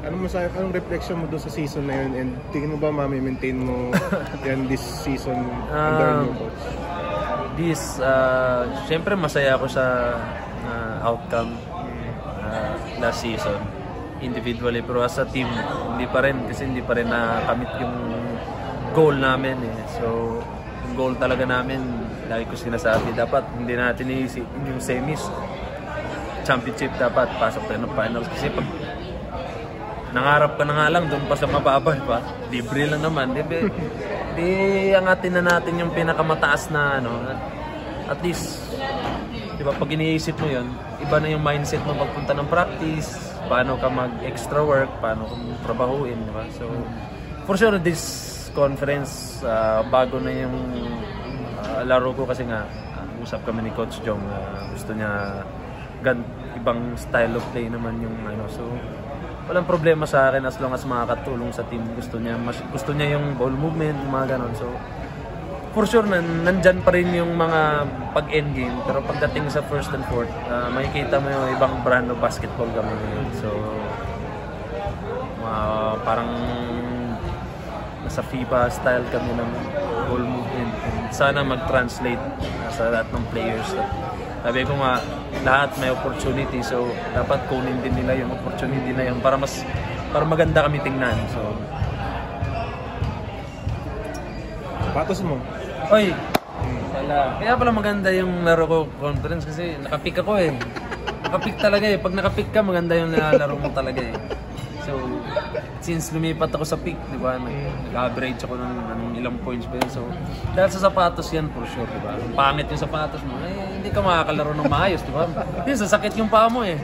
Anong reflection mo doon sa season na yun, and tingin mo ba ma-maintain mo yan this season under new coach? Siyempre masaya ako sa outcome last season individually, pero as a team hindi pa rin nakamit yung goal namin eh. So yung goal talaga namin, lagi ko sinasabi, dapat hindi natin iisip yung semis, championship, dapat pasok tayo ng finals, kasi pag nangarap ka na nga lang doon pa sa mababa pa, libre lang naman, di angatin na natin yung pinakamataas na at least, di ba, pag iniisip mo yun, iba na yung mindset mo pagpunta ng practice, paano ka mag-extra work, paano ka trabahuin, di ba? So, for sure, this conference, bago na yung laro ko, kasi nga, usap kami ni Coach Jong, gusto niya ibang style of play naman yung so walang problema sa akin as long as makakatulong sa team. Gusto niya yung ball movement, mga ganon. So for sure nandyan pa rin yung mga pag-end game, pero pagdating sa first and fourth, makikita mo yung ibang brand of basketball kami ngayon. So parang nasa FIBA style kami ng ball movement, and sana mag-translate sa lahat ng players. Sabi ko nga, lahat may opportunity, so dapat kunin din nila yung opportunity na yun para maganda kami tingnan. So sapatos mo. Oy, kaya pala maganda yung laro ko conference, kasi nakapick ako eh. Nakapick talaga eh. Pag nakapick ka, maganda yung laro mo talaga eh. So since lumipat ako sa pick, di ba, nag-average ako ng ilang points pa yun. So dahil sa sapatos yan, for sure, di ba? Kung pangit yung sapatos mo, hindi ka makakalaro ng maayos, di ba? Yun, sasakit yung paa mo eh.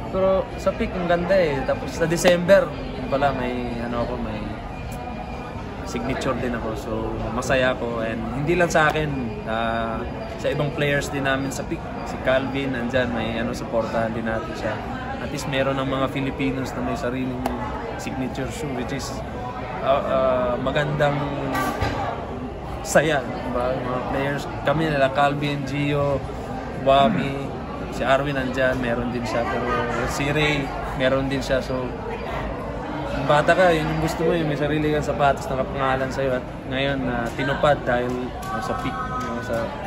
Pero sa pick, ang ganda eh. Tapos sa December, pala may may signature din ako. So masaya ako, and hindi lang sa akin, sa ibang players din namin sa pick. Si Calvin, nandyan, may supportahan din natin siya. At least meron ng mga Filipinos na may sariling signature shoe, which is magandang saya, diba? Mga players kami nila, Calvin, Gio, Wami, si Arwin nandyan, meron din siya, pero si Ray meron din siya. So bata ka, yun yung gusto mo, yung may sarili kang sapatos na kapangalan sa'yo, at ngayon tinupad dahil sa pick,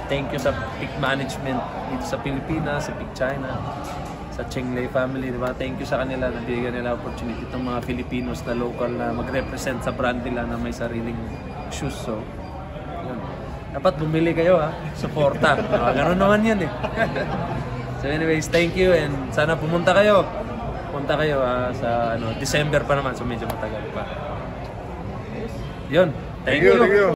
thank you sa pick management dito sa Pilipinas, sa Pick China, sa Chenglei family, di ba? Thank you sa kanila, nabigyan nila opportunity itong mga Filipinos na local na mag-represent sa brand nila na may sariling shoes. So yun, dapat bumili kayo, suporta. Ganoon naman yan eh. So anyways, thank you, and sana punta kayo sa December pa naman, so medyo matagal pa. Yun, thank you.